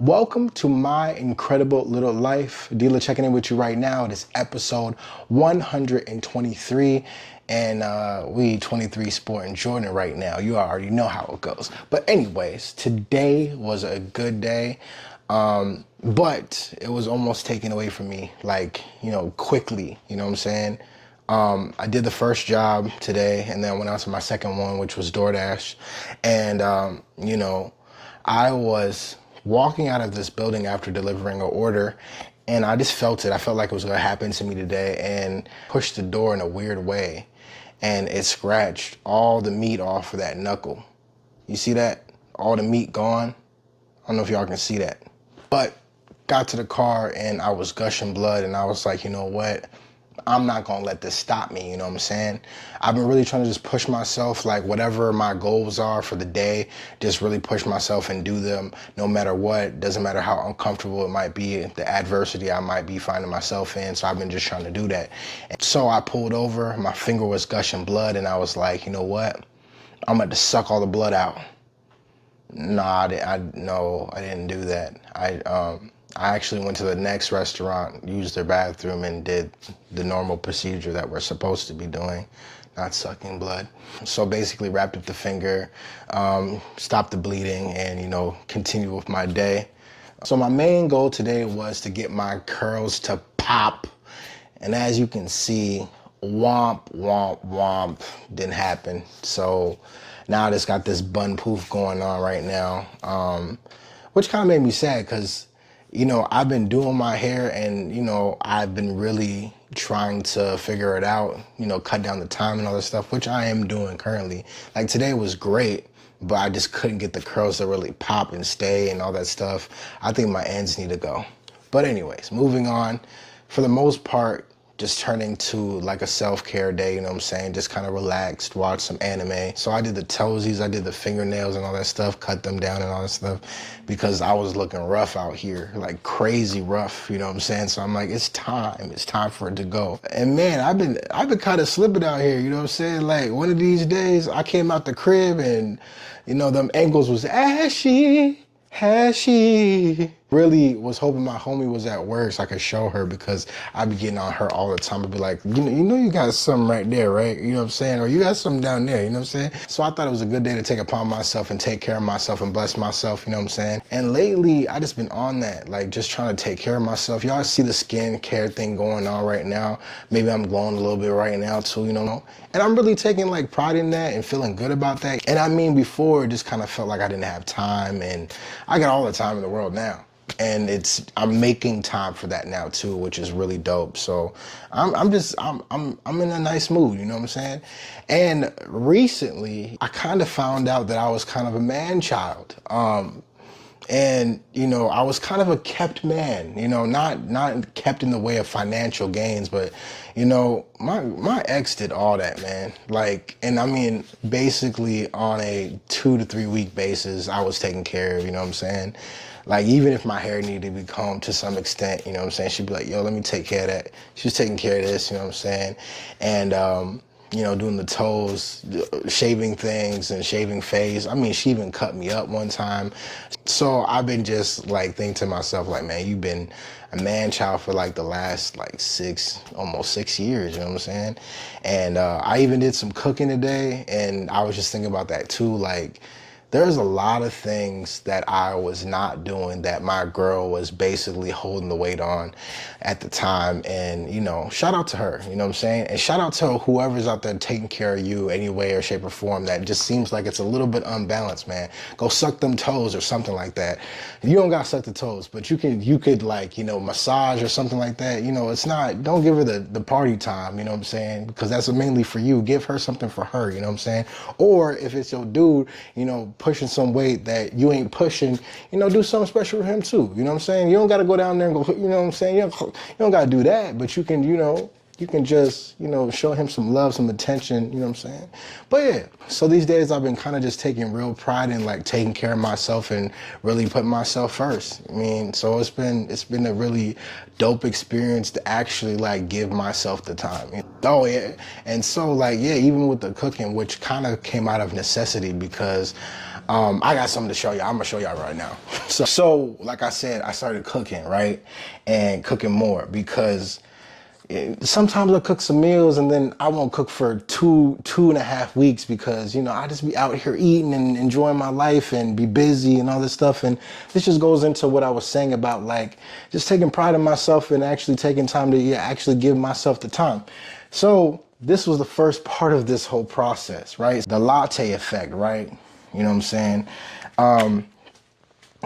Welcome to my incredible little life. Dealer checking in with you right now. It is episode 123 and we 23 sporting Jordan right now. You already know how it goes. But anyways, today was a good day. But it was almost taken away from me, like, quickly, you know what I'm saying? I did the first job today and then went out to my second one, which was DoorDash. And, I was walking out of this building after delivering an order and I just felt it. I felt like it was going to happen to me today and pushed the door in a weird way. And it scratched all the meat off of that knuckle. You see that? All the meat gone. I don't know if y'all can see that. But got to the car and I was gushing blood and I was like, you know what? I'm not gonna let this stop me, you know what I'm saying? I've been really trying to just push myself, like whatever my goals are for the day, just really push myself and do them no matter what. Doesn't matter how uncomfortable it might be, the adversity I might be finding myself in. So I've been just trying to do that. And so I pulled over, my finger was gushing blood and I was like, you know what? I'm about to suck all the blood out. No, I didn't do that. I actually went to the next restaurant, used their bathroom, and did the normal procedure that we're supposed to be doing, not sucking blood. So basically wrapped up the finger, stopped the bleeding, and, continue with my day. So my main goal today was to get my curls to pop. And as you can see, womp, womp, womp, didn't happen. So now I just got this bun poof going on right now, which kind of made me sad because I've been doing my hair and, I've been really trying to figure it out, cut down the time and all this stuff, which I am doing currently. Like today was great, but I just couldn't get the curls to really pop and stay and all that stuff. I think my ends need to go. But anyways, moving on. For the most part, just turning to like a self-care day, you know what I'm saying? Just kind of relaxed, watch some anime. So I did the toesies, I did the fingernails and all that stuff, cut them down and all that stuff because I was looking rough out here, like crazy rough, you know what I'm saying? So I'm like, it's time for it to go. And man, I've been kind of slipping out here, you know what I'm saying? Like one of these days I came out the crib and, them ankles was ashy. Really was hoping my homie was at work so I could show her because I'd be getting on her all the time. I'd be like, you got something right there, right? You know what I'm saying? Or you got something down there, you know what I'm saying? So I thought it was a good day to take upon myself and take care of myself and bless myself, you know what I'm saying? And lately, I just been on that, like just trying to take care of myself. Y'all see the skin care thing going on right now. Maybe I'm glowing a little bit right now too, And I'm really taking like pride in that and feeling good about that. And I mean, before it just kind of felt like I didn't have time and I got all the time in the world now. And I'm making time for that now too, which is really dope. So I'm in a nice mood, you know what I'm saying? And recently I kind of found out that I was kind of a man child. And, I was kind of a kept man, not kept in the way of financial gains, but, my ex did all that, man. Like, and I mean, basically on a 2 to 3 week basis, I was taken care of, you know what I'm saying? Like, even if my hair needed to be combed to some extent, you know what I'm saying? She'd be like, yo, let me take care of that. She was taking care of this, you know what I'm saying? And, doing the toes, shaving things and shaving face. I mean, she even cut me up one time. So I've been just like thinking to myself, like, man, you've been a man child for like the last like almost 6 years, you know what I'm saying? And I even did some cooking today and I was just thinking about that too. Like, there's a lot of things that I was not doing that my girl was basically holding the weight on at the time. And, shout out to her, you know what I'm saying? And shout out to whoever's out there taking care of you any way or shape or form that just seems like it's a little bit unbalanced, man. Go suck them toes or something like that. You don't gotta suck the toes, but you could like, massage or something like that. Don't give her the party time, you know what I'm saying? Because that's mainly for you. Give her something for her, you know what I'm saying? Or if it's your dude, pushing some weight that you ain't pushing, do something special for him too. You know what I'm saying? You don't got to go down there and go, you know what I'm saying? You don't got to do that, but you can, you can just, show him some love, some attention, you know what I'm saying? But yeah, so these days I've been kind of just taking real pride in like taking care of myself and really putting myself first. I mean, so it's been a really dope experience to actually like give myself the time. Oh yeah. And so like, yeah, even with the cooking, which kind of came out of necessity because I got something to show you. I'm gonna show y'all right now. So like I said, I started cooking, right? And cooking more because sometimes I'll cook some meals and then I won't cook for two and a half weeks because, I just be out here eating and enjoying my life and be busy and all this stuff. And this just goes into what I was saying about like just taking pride in myself and actually taking time to actually give myself the time. So this was the first part of this whole process, right? The latte effect, right? You know what I'm saying?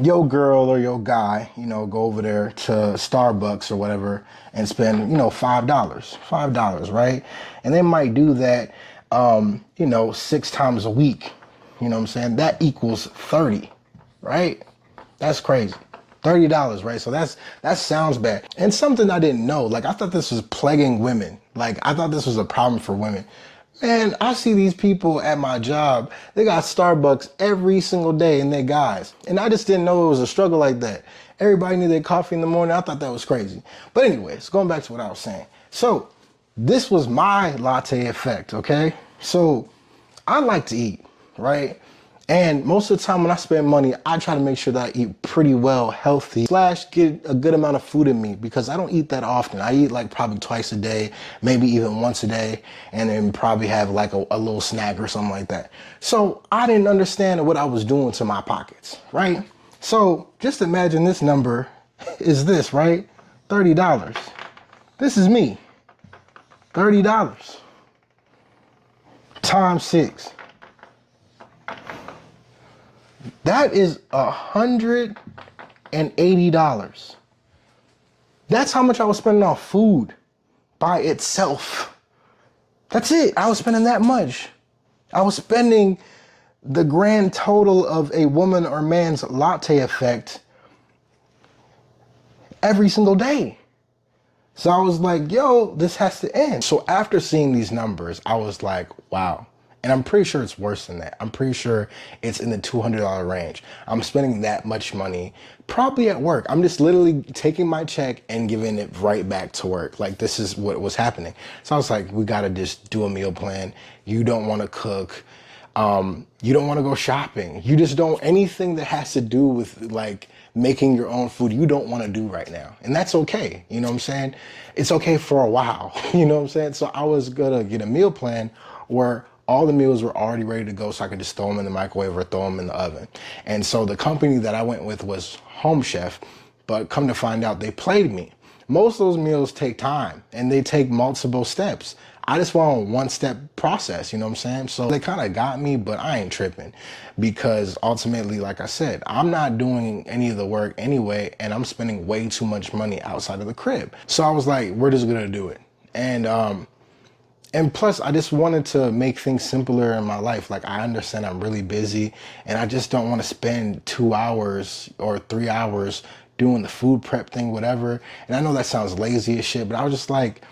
Your girl or your guy, go over there to Starbucks or whatever and spend, $5, right? And they might do that, 6 times a week. You know what I'm saying? That equals 30, right? That's crazy. $30, right? So that sounds bad. And something I didn't know, like I thought this was plaguing women. Like I thought this was a problem for women. Man, I see these people at my job, they got Starbucks every single day and they're guys. And I just didn't know it was a struggle like that. Everybody needed their coffee in the morning. I thought that was crazy. But anyways, going back to what I was saying. So this was my latte effect, okay? So I like to eat, right? And most of the time when I spend money, I try to make sure that I eat pretty well, healthy, / get a good amount of food in me because I don't eat that often. I eat like probably twice a day, maybe even once a day, and then probably have like a little snack or something like that. So I didn't understand what I was doing to my pockets, right? So just imagine this number is this, right? $30. This is me. $30 times 6. That is $180. That's how much I was spending on food by itself. That's it. I was spending that much. I was spending the grand total of a woman or man's latte effect every single day. So I was like, yo, this has to end. So after seeing these numbers, I was like, wow. And I'm pretty sure it's worse than that. I'm pretty sure it's in the $200 range. I'm spending that much money, probably at work. I'm just literally taking my check and giving it right back to work. Like this is what was happening. So I was like, we gotta just do a meal plan. You don't wanna cook. You don't wanna go shopping. You just don't, anything that has to do with like making your own food, you don't wanna do right now. And that's okay, you know what I'm saying? It's okay for a while, you know what I'm saying? So I was gonna get a meal plan where all the meals were already ready to go so I could just throw them in the microwave or throw them in the oven. And so the company that I went with was Home Chef, but come to find out they played me. Most of those meals take time and they take multiple steps. I just want a one-step process, you know what I'm saying? So they kind of got me, but I ain't tripping because ultimately, like I said, I'm not doing any of the work anyway, and I'm spending way too much money outside of the crib. So I was like, we're just gonna do it. And plus, I just wanted to make things simpler in my life. Like, I understand I'm really busy and I just don't want to spend 2 hours or 3 hours doing the food prep thing, whatever. And I know that sounds lazy as shit, but I was just like,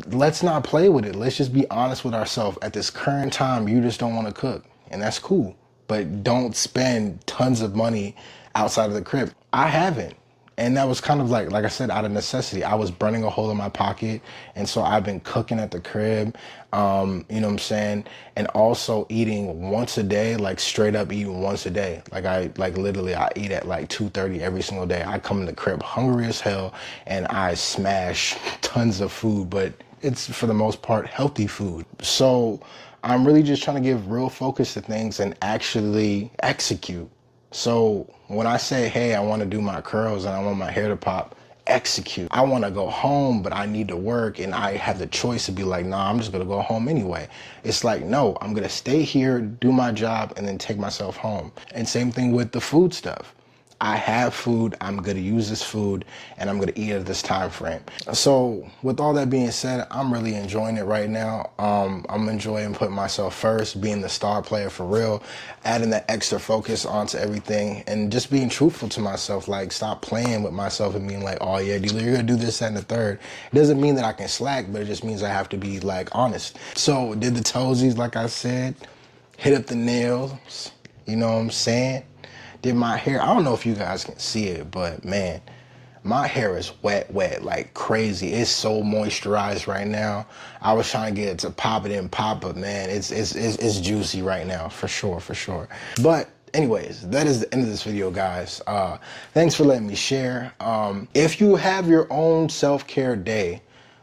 let's not play with it. Let's just be honest with ourselves. At this current time, you just don't want to cook, and that's cool. But don't spend tons of money outside of the crib. I haven't. And that was kind of like I said, out of necessity. I was burning a hole in my pocket. And so I've been cooking at the crib, you know what I'm saying? And also eating once a day, like straight up eating once a day. Like literally I eat at like 2:30 every single day. I come in the crib hungry as hell and I smash tons of food, but it's for the most part healthy food. So I'm really just trying to give real focus to things and actually execute. So when I say, hey, I want to do my curls and I want my hair to pop, execute. I want to go home, but I need to work, and I have the choice to be like, nah, I'm just going to go home anyway. It's like, no, I'm going to stay here, do my job, and then take myself home. And same thing with the food stuff. I have food, I'm gonna use this food, and I'm gonna eat it at this time frame. So with all that being said, I'm really enjoying it right now. I'm enjoying putting myself first, being the star player for real, adding that extra focus onto everything, and just being truthful to myself. Like, stop playing with myself and being like, oh yeah, dealer, you're gonna do this, that, and the third. It doesn't mean that I can slack, but it just means I have to be like honest. So did the toesies, like I said, hit up the nails, you know what I'm saying? Did my hair, I don't know if you guys can see it, but man, my hair is wet, like crazy. It's so moisturized right now. I was trying to get it to pop, it didn't pop, but man, it's juicy right now, for sure. But Anyways, that is the end of this video, guys. Thanks for letting me share. If you have your own self-care day,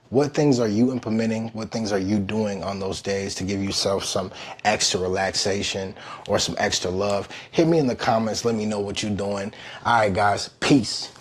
what things are you implementing? What things are you doing on those days to give yourself some extra relaxation or some extra love? Hit me in the comments. Let me know what you're doing. All right, guys. Peace.